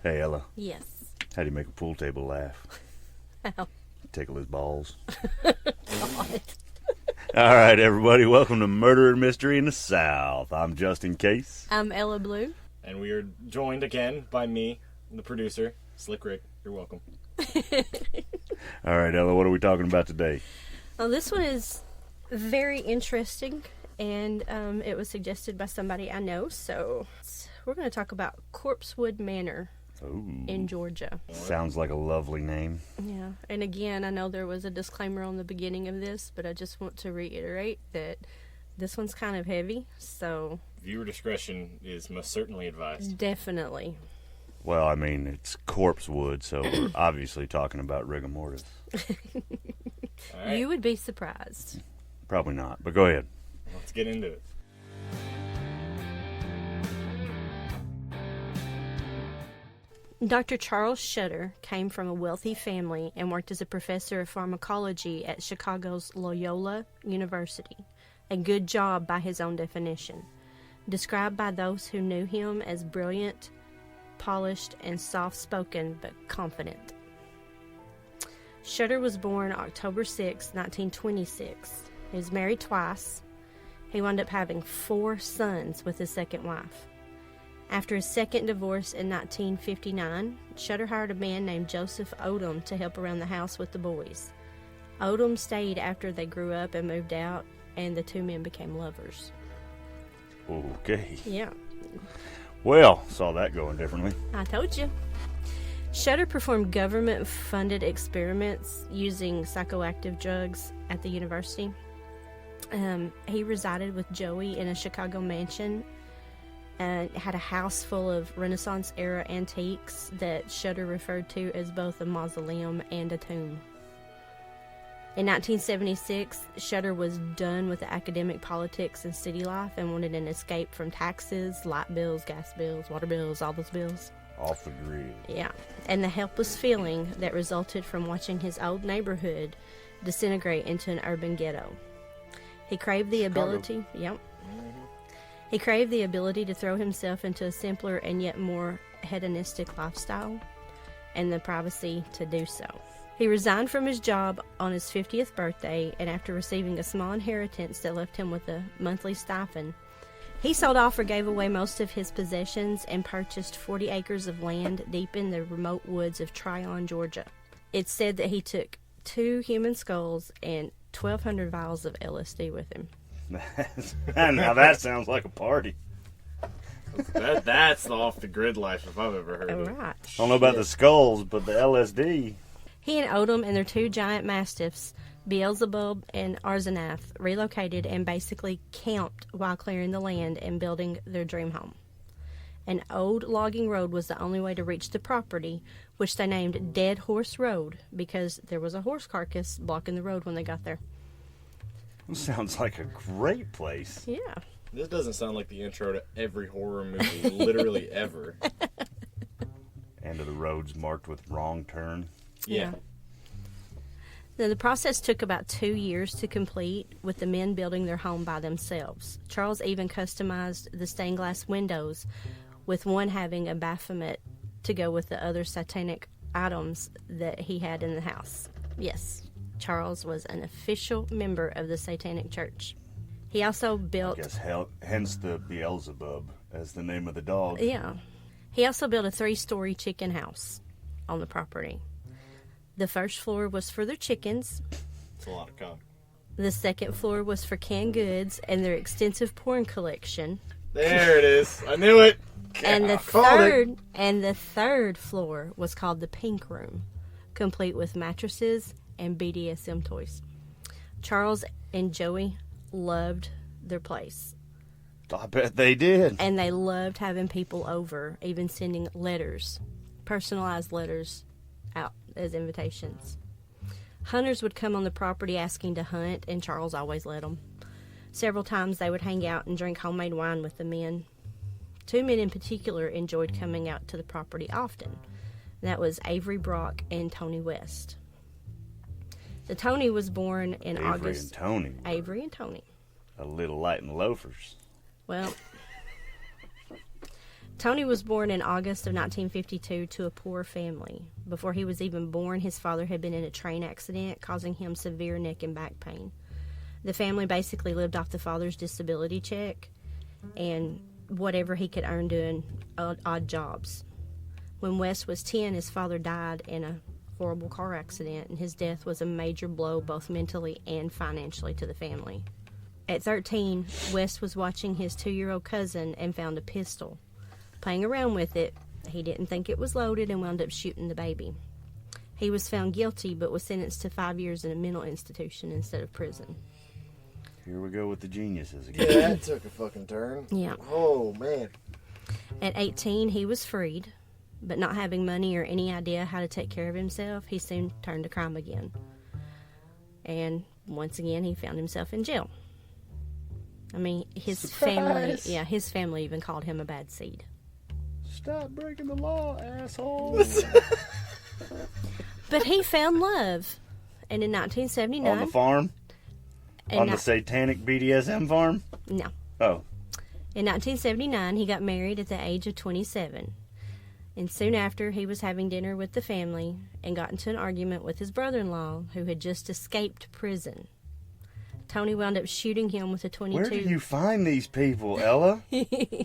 Hey, Ella. Yes. How do you make a pool table laugh? How? Tickle his balls. God. All right, everybody. Welcome to Murder and Mystery in the South. I'm Justin Case. I'm Ella Blue. And we are joined again by me, the producer, Slick Rick. You're welcome. All right, Ella, what are we talking about today? Well, this one is very interesting, and it was suggested by somebody I know, so we're going to talk about Corpsewood Manor Ooh, in Georgia. sounds like a lovely name. Yeah, and again, I know there was a disclaimer on the beginning of this, but I just want to reiterate that this one's kind of heavy, so Viewer discretion is most certainly advised. definitely. Well, I mean, it's Corpsewood, so we're obviously talking about rigor mortis. All right, You would be surprised. Probably not, but go ahead. let's get into it. Dr. Charles Scudder came from a wealthy family and worked as a professor of pharmacology at Chicago's Loyola University, a good job by his own definition, described by those who knew him as brilliant, polished, and soft-spoken but confident. Scudder was born October 6, 1926. He was married twice. He wound up having 4 sons with his second wife. After his second divorce in 1959, Scudder hired a man named Joseph Odom to help around the house with the boys. Odom stayed after they grew up and moved out, and the two men became lovers. Okay. Yeah, Well, saw that going differently. I told you. Scudder performed government-funded experiments using psychoactive drugs at the university. He resided with Joey in a Chicago mansion and had a house full of Renaissance-era antiques that Scudder referred to as both a mausoleum and a tomb. In 1976, Scudder was done with the academic politics and city life and wanted an escape from taxes, light bills, gas bills, water bills, all those bills. Off the grid. Yeah, and the helpless feeling that resulted from watching his old neighborhood disintegrate into an urban ghetto. He craved the ability, He craved the ability to throw himself into a simpler and yet more hedonistic lifestyle, and the privacy to do so. He resigned from his job on his 50th birthday, and after receiving a small inheritance that left him with a monthly stipend, he sold off or gave away most of his possessions and purchased 40 acres of land deep in the remote woods of Tryon, Georgia. It's said that he took 2 human skulls and 1,200 vials of LSD with him. Now that sounds like a party. That's the off-the-grid life if I've ever heard All of it. right. I don't know about the skulls, but the LSD. He and Odom and their 2 giant mastiffs, Beelzebub and Arzanath, relocated and basically camped while clearing the land and building their dream home. An old logging road was the only way to reach the property, which they named Dead Horse Road because there was a horse carcass blocking the road when they got there. Sounds like a great place. Yeah. This doesn't sound like the intro to every horror movie, literally ever. End of the roads marked with wrong turn. Yeah. Now, the process took about 2 years to complete, with the men building their home by themselves. Charles even customized the stained glass windows, with one having a Baphomet to go with the other satanic items that he had in the house. Yes, Charles was an official member of the Satanic Church. He also built... Hence the Beelzebub as the name of the dog. Yeah. He also built a 3-story chicken house on the property. The first floor was for their chickens. It's a lot of cock. The second floor was for canned goods and their extensive porn collection. There it is. I knew it. And I the called it. third floor was called the Pink Room, complete with mattresses and BDSM toys. Charles and Joey loved their place, I bet they did. and they loved having people over, even sending letters, personalized letters out as invitations. Hunters would come on the property asking to hunt, and Charles always let them. Several times they would hang out and drink homemade wine with the men. 2 men in particular enjoyed coming out to the property often. That was Avery Brock and Tony West. The Tony was born in August. Avery and Tony. A little light in the loafers. Well, Tony was born in August of 1952 to a poor family. Before he was even born, his father had been in a train accident, causing him severe neck and back pain. The family basically lived off the father's disability check and whatever he could earn doing odd jobs. When Wes was 10, his father died in a horrible car accident, and his death was a major blow both mentally and financially to the family. At 13, Wes was watching his 2-year-old cousin and found a pistol. Playing around with it, he didn't think it was loaded and wound up shooting the baby. He was found guilty but was sentenced to 5 years in a mental institution instead of prison. Here we go with the geniuses again. Yeah, that took a fucking turn. Yeah. Oh, man. At 18, he was freed, but not having money or any idea how to take care of himself, he soon turned to crime again. And once again, he found himself in jail. I mean, his Surprise! his family even called him a bad seed. Stop breaking the law, asshole. But he found love. And in 1979... On the farm? and On the not- satanic BDSM farm? No. Oh. In 1979, he got married at the age of 27. And soon after, he was having dinner with the family and got into an argument with his brother-in-law, who had just escaped prison. Tony wound up shooting him with a .22. Where do you find these people, Ella?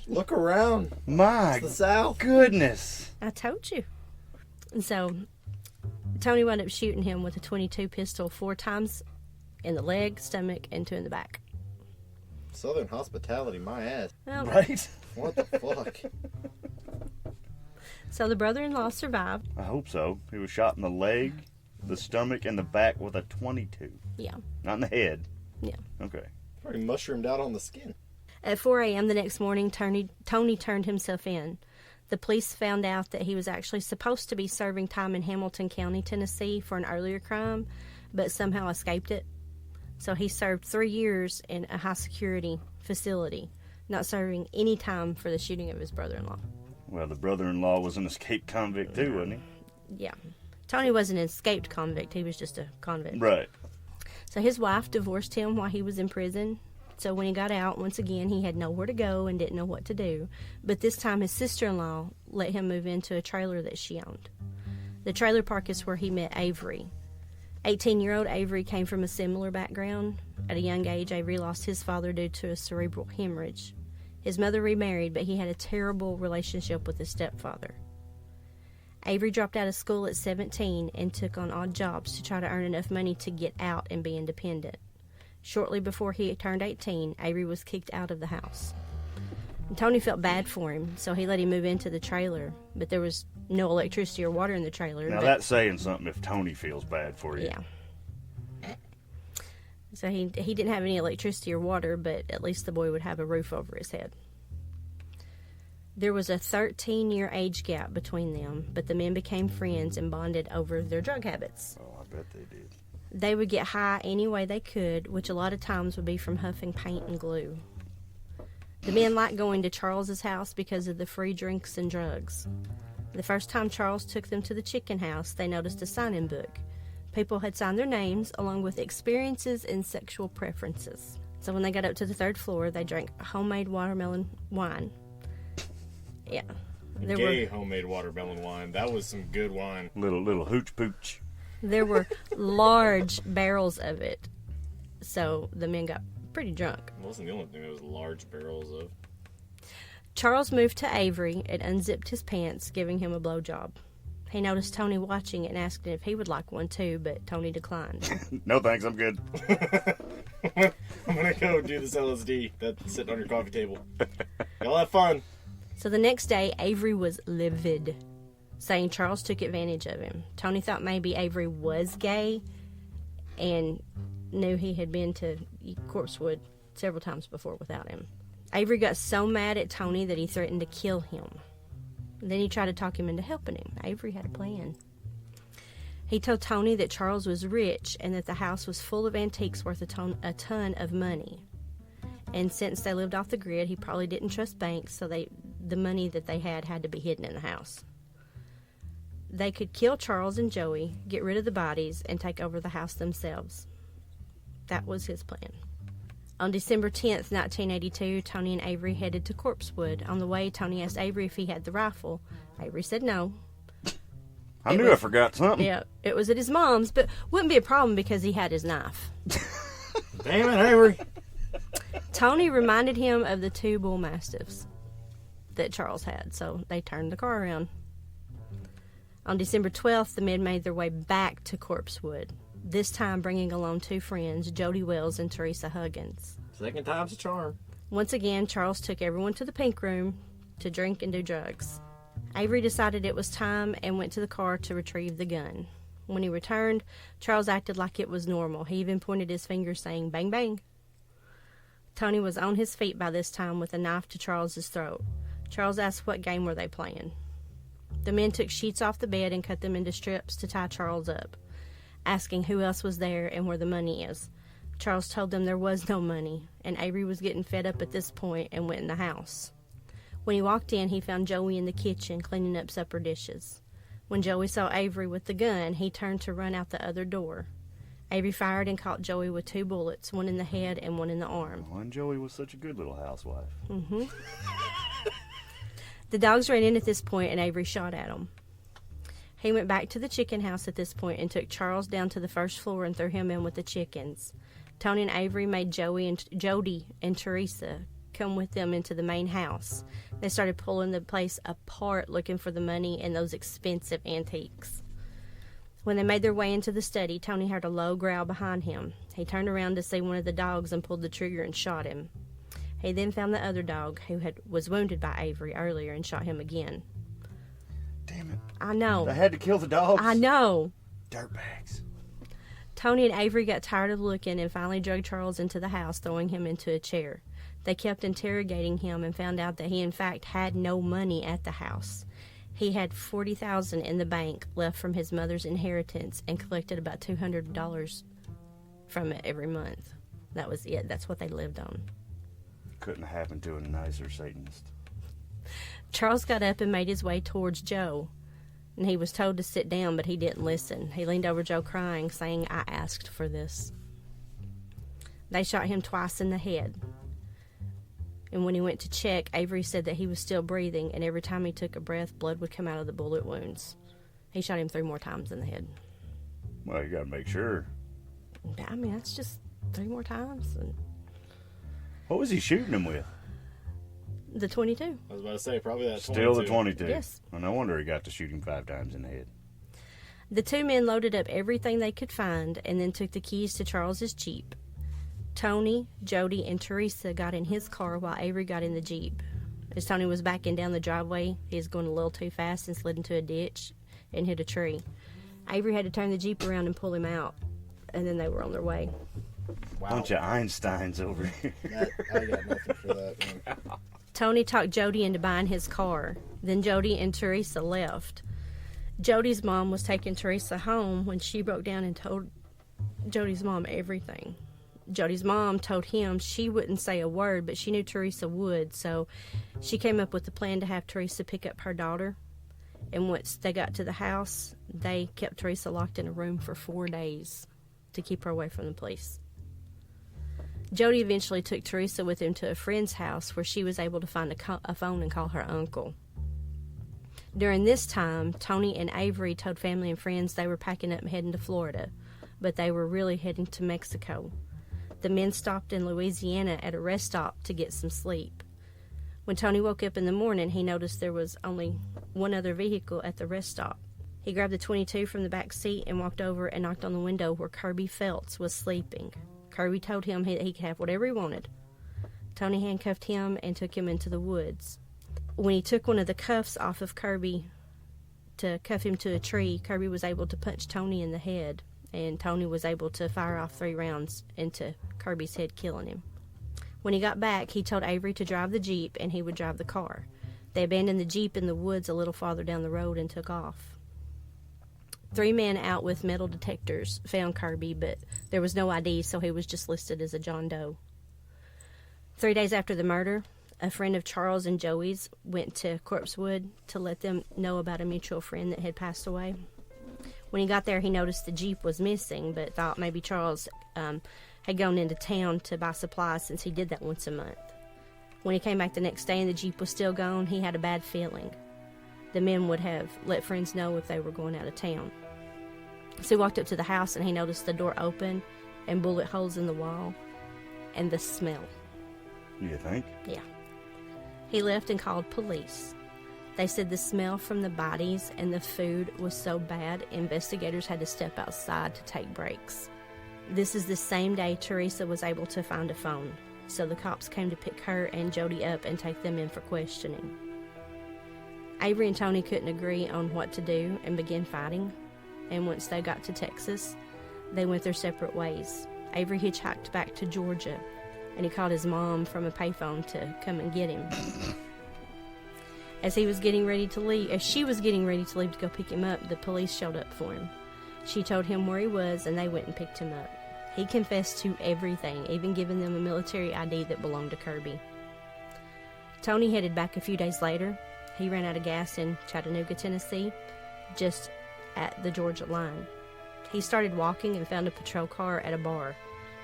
Look around. My It's the South. goodness. I told you. And so, Tony wound up shooting him with a .22 pistol 4 times in the leg, stomach, and 2 in the back. Southern hospitality, my ass. Well, Right? What the fuck? So the brother-in-law survived. I hope so. He was shot in the leg, the stomach, and the back with a .22. Yeah. Not in the head. Yeah. Okay. Probably mushroomed out on the skin. At 4 a.m. the next morning, Tony turned himself in. The police found out that he was actually supposed to be serving time in Hamilton County, Tennessee for an earlier crime, but somehow escaped it. So he served 3 years in a high-security facility, not serving any time for the shooting of his brother-in-law. Well, the brother-in-law was an escaped convict too, wasn't Yeah. Tony wasn't an escaped convict. He was just a convict. he? Right. So his wife divorced him while he was in prison. So when he got out, once again, he had nowhere to go and didn't know what to do. But this time, his sister-in-law let him move into a trailer that she owned. The trailer park is where he met Avery. 18-year-old Avery came from a similar background. At a young age, Avery lost his father due to a cerebral hemorrhage. His mother remarried, but he had a terrible relationship with his stepfather. Avery dropped out of school at 17 and took on odd jobs to try to earn enough money to get out and be independent. Shortly before he turned 18, Avery was kicked out of the house. And Tony felt bad for him, so he let him move into the trailer, but there was no electricity or water in the trailer. Now but- that's saying something if Tony feels bad for you. Yeah. So he didn't have any electricity or water, but at least the boy would have a roof over his head. There was a 13-year age gap between them, but the men became friends and bonded over their drug habits. Oh, I bet they did. They would get high any way they could, which a lot of times would be from huffing paint and glue. The men liked going to Charles's house because of the free drinks and drugs. The first time Charles took them to the chicken house, they noticed a sign-in book. People had signed their names along with experiences and sexual preferences. So when they got up to the 3rd floor, they drank homemade watermelon wine. Yeah. Gay homemade watermelon wine. That was some good wine. Little hooch pooch. There were large barrels of it. So the men got pretty drunk. It wasn't the only thing there was large barrels of. Charles moved to Avery and unzipped his pants, giving him a blowjob. He noticed Tony watching it and asked him if he would like one too, but Tony declined. No thanks, I'm good. I'm gonna go do this LSD that's sitting on your coffee table. Y'all have fun. So the next day, Avery was livid, saying Charles took advantage of him. Tony thought maybe Avery was gay and knew he had been to Corpsewood several times before without him. Avery got so mad at Tony that he threatened to kill him. Then he tried to talk him into helping him. Avery had a plan. He told Tony that Charles was rich and that the house was full of antiques worth a ton of money. And since they lived off the grid, he probably didn't trust banks, so the money that they had to be hidden in the house. They could kill Charles and Joey, get rid of the bodies, and take over the house themselves. That was his plan. On December 10th, 1982, Tony and Avery headed to Corpsewood. On the way, Tony asked Avery if he had the rifle. Avery said no. I knew I forgot something. Yeah, it was at his mom's, but wouldn't be a problem because he had his knife. Damn it, Avery. Tony reminded him of the 2 bull mastiffs that Charles had, so they turned the car around. On December 12th, the men made their way back to Corpsewood, this time bringing along 2 friends, Jody Wells and Teresa Huggins. Second time's a charm. Once again, Charles took everyone to the pink room to drink and do drugs. Avery decided it was time and went to the car to retrieve the gun. When he returned, Charles acted like it was normal. He even pointed his finger, saying, "Bang, bang." Tony was on his feet by this time with a knife to Charles's throat. Charles asked what game were they playing. The men took sheets off the bed and cut them into strips to tie Charles up, asking who else was there and where the money is. Charles told them there was no money, and Avery was getting fed up at this point and went in the house. When he walked in, he found Joey in the kitchen cleaning up supper dishes. When Joey saw Avery with the gun, he turned to run out the other door. Avery fired and caught Joey with 2 bullets, one in the head and one in the arm. Oh, and Joey was such a good little housewife. Mm-hmm. The dogs ran in at this point, and Avery shot at them. He went back to the chicken house at this point and took Charles down to the first floor and threw him in with the chickens. Tony and Avery made Jody and Teresa come with them into the main house. They started pulling the place apart, looking for the money and those expensive antiques. When they made their way into the study, Tony heard a low growl behind him. He turned around to see one of the dogs and pulled the trigger and shot him. He then found the other dog, who was wounded by Avery earlier, and shot him again. Damn it. I know. I had to kill the dogs. I know. Dirtbags. Tony and Avery got tired of looking and finally dragged Charles into the house, throwing him into a chair. They kept interrogating him and found out that he, in fact, had no money at the house. He had $40,000 in the bank left from his mother's inheritance and collected about $200 from it every month. That was it. That's what they lived on. Couldn't have happened to a nicer Satanist. Charles got up and made his way towards Joe, and he was told to sit down, but he didn't listen. He leaned over Joe crying, saying, "I asked for this." They shot him twice in the head. And when he went to check, Avery said that he was still breathing, and every time he took a breath, blood would come out of the bullet wounds. He shot him 3 more times in the head. Well, you gotta make sure. I mean, that's just 3 more times. And What was he shooting him with? the 22. I was about to say, probably that 22. Still the 22. Yes. Well, no wonder he got to shoot him 5 times in the head. The 2 men loaded up everything they could find and then took the keys to Charles's Jeep. Tony, Jody, and Teresa got in his car while Avery got in the Jeep. As Tony was backing down the driveway, he was going a little too fast and slid into a ditch and hit a tree. Avery had to turn the Jeep around and pull him out, and then they were on their way. Wow. Bunch of Einsteins over here. I got nothing for that, man. Tony talked Jody into buying his car. Then Jody and Teresa left. Jody's mom was taking Teresa home when she broke down and told Jody's mom everything. Jody's mom told him she wouldn't say a word, but she knew Teresa would, so she came up with the plan to have Teresa pick up her daughter. And once they got to the house, they kept Teresa locked in a room for 4 days to keep her away from the police. Jody eventually took Teresa with him to a friend's house where she was able to find a phone and call her uncle. During this time, Tony and Avery told family and friends they were packing up and heading to Florida, but they were really heading to Mexico. The men stopped in Louisiana at a rest stop to get some sleep. When Tony woke up in the morning, he noticed there was only one other vehicle at the rest stop. He grabbed the 22 from the back seat and walked over and knocked on the window where Kirby Felts was sleeping. Kirby told him he could have whatever he wanted. Tony handcuffed him and took him into the woods. When he took one of the cuffs off of Kirby to cuff him to a tree, Kirby was able to punch Tony in the head, and Tony was able to fire off 3 rounds into Kirby's head, killing him. When he got back, he told Avery to drive the Jeep and he would drive the car. They abandoned the Jeep in the woods a little farther down the road and took off. 3 men out with metal detectors found Kirby, but there was no ID, so he was just listed as a John Doe. 3 days after the murder, a friend of Charles and Joey's went to Corpsewood to let them know about a mutual friend that had passed away. When he got there, he noticed the Jeep was missing, but thought maybe Charles had gone into town to buy supplies since he did that once a month. When he came back the next day and the Jeep was still gone, he had a bad feeling. The men would have let friends know if they were going out of town. So he walked up to the house and he noticed the door open and bullet holes in the wall and the smell. You think? Yeah. He left and called police. They said the smell from the bodies and the food was so bad, investigators had to step outside to take breaks. This is the same day Teresa was able to find a phone, so the cops came to pick her and Jody up and take them in for questioning. Avery and Tony couldn't agree on what to do and began fighting, and once they got to Texas, they went their separate ways. Avery hitchhiked back to Georgia, and he called his mom from a payphone to come and get him. As she was getting ready to leave to go pick him up, the police showed up for him. She told him where he was, and they went and picked him up. He confessed to everything, even giving them a military ID that belonged to Kirby. Tony headed back a few days later. He ran out of gas in Chattanooga, Tennessee, just at the Georgia line. He started walking and found a patrol car at a bar.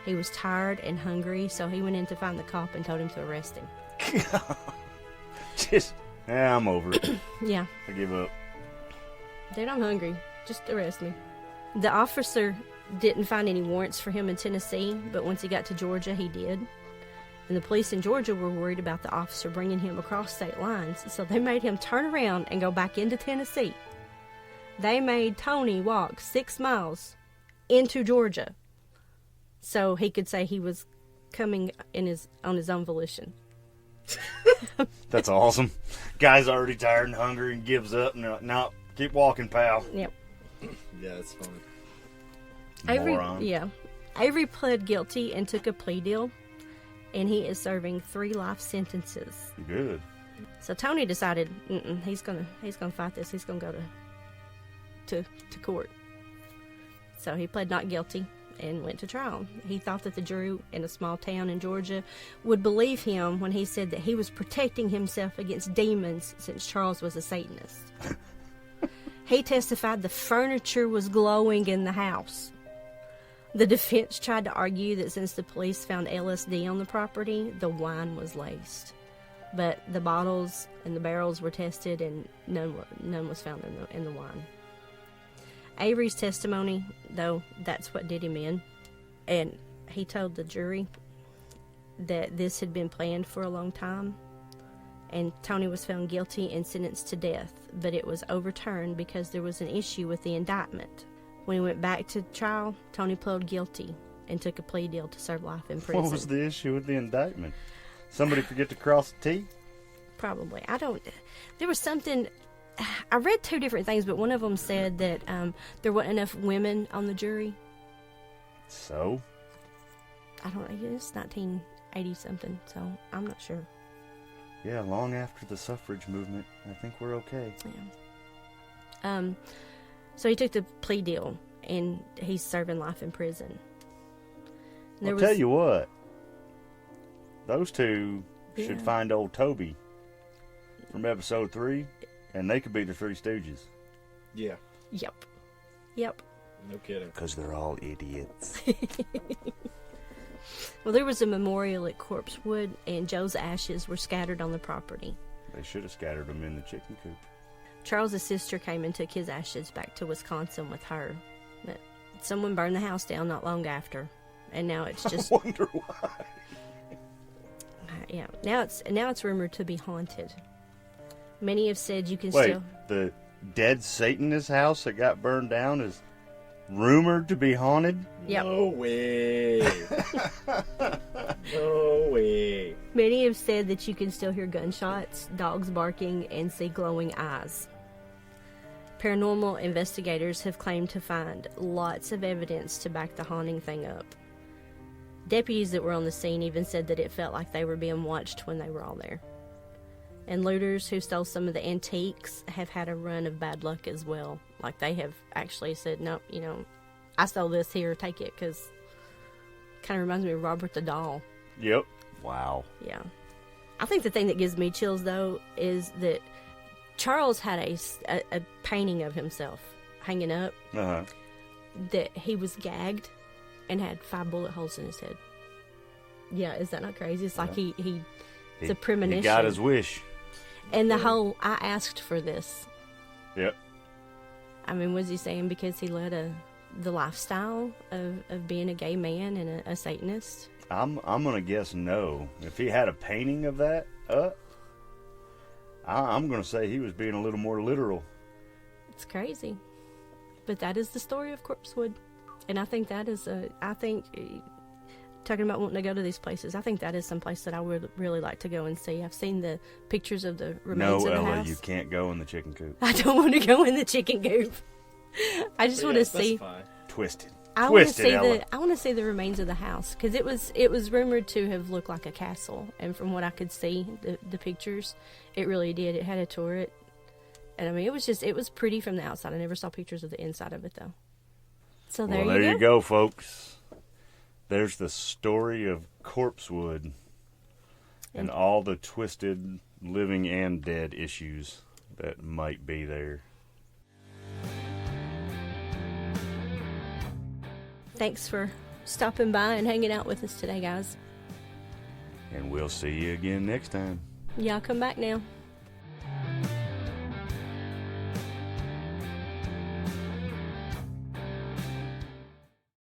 He was tired and hungry, so he went in to find the cop and told him to arrest him. I'm over it. Yeah. I give up. Dude, I'm hungry. Just arrest me. The officer didn't find any warrants for him in Tennessee, but once he got to Georgia, he did. And the police in Georgia were worried about the officer bringing him across state lines, so they made him turn around and go back into Tennessee. They made Tony walk 6 miles into Georgia so he could say he was coming on his own volition. That's awesome. Guy's already tired and hungry and gives up, and they're like, no, keep walking, pal. Yep. Yeah, that's funny. Avery pled guilty and took a plea deal, and he is serving 3 life sentences. Good. So Tony decided he's gonna fight this. He's gonna go to court. So he pled not guilty and went to trial. He thought that the jury in a small town in Georgia would believe him when he said that he was protecting himself against demons since Charles was a Satanist. He testified the furniture was glowing in the house. The defense tried to argue that since the police found LSD on the property, the wine was laced. But the bottles and the barrels were tested and none was found in the wine. Avery's testimony, though, that's what did him in. And he told the jury that this had been planned for a long time. And Tony was found guilty and sentenced to death, but it was overturned because there was an issue with the indictment. When he went back to trial, Tony pled guilty and took a plea deal to serve life in prison. What was the issue with the indictment? Somebody forget to cross the T? Probably. There was something. I read 2 different things, but one of them said that there weren't enough women on the jury. So? I don't know. It's 1980 something, so I'm not sure. Yeah, long after the suffrage movement, I think we're okay. Yeah. So he took the plea deal, and he's serving life in prison. Tell you what. Those 2 should find old Toby from episode 3, and they could be the 3 Stooges. Yeah. Yep. No kidding. Because they're all idiots. Well, there was a memorial at Corpsewood, and Joe's ashes were scattered on the property. They should have scattered them in the chicken coop. Charles's sister came and took his ashes back to Wisconsin with her. But someone burned the house down not long after, and now it's just. I wonder why. Yeah, now it's rumored to be haunted. Many have said you can Wait, still. The dead Satanist house that got burned down is rumored to be haunted? Yep. No way. No way. Many have said that you can still hear gunshots, dogs barking, and see glowing eyes. Paranormal investigators have claimed to find lots of evidence to back the haunting thing up. Deputies that were on the scene even said that it felt like they were being watched when they were all there. And looters who stole some of the antiques have had a run of bad luck as well. Like, they have actually said, nope, I stole this, here, take it, because it kind of reminds me of Robert the Doll. Yep. Wow. Yeah. I think the thing that gives me chills, though, is that Charles had a painting of himself hanging up Uh-huh. that he was gagged and had 5 bullet holes in his head. Yeah, is that not crazy? It's like it's a premonition. He got his wish. And the whole, I asked for this. Yep. I mean, was he saying because he led the lifestyle of being a gay man and a Satanist? I'm gonna guess no. If he had a painting of that up, I'm gonna say he was being a little more literal. It's crazy, but that is the story of Corpsewood, and I think that is talking about wanting to go to these places, I think that is some place that I would really like to go and see. I've seen the pictures of the remains of the Ella, house. you can't go in the chicken coop. I don't want to go in the chicken coop. I just want to see. Twisted. I want to see the remains of the house, because it was rumored to have looked like a castle, and from what I could see, the pictures, it really did. It had a turret, and I mean, it was pretty from the outside. I never saw pictures of the inside of it though. So there you go, folks. There's the story of Corpsewood and all the twisted living and dead issues that might be there. Thanks for stopping by and hanging out with us today, guys. And we'll see you again next time. Y'all come back now.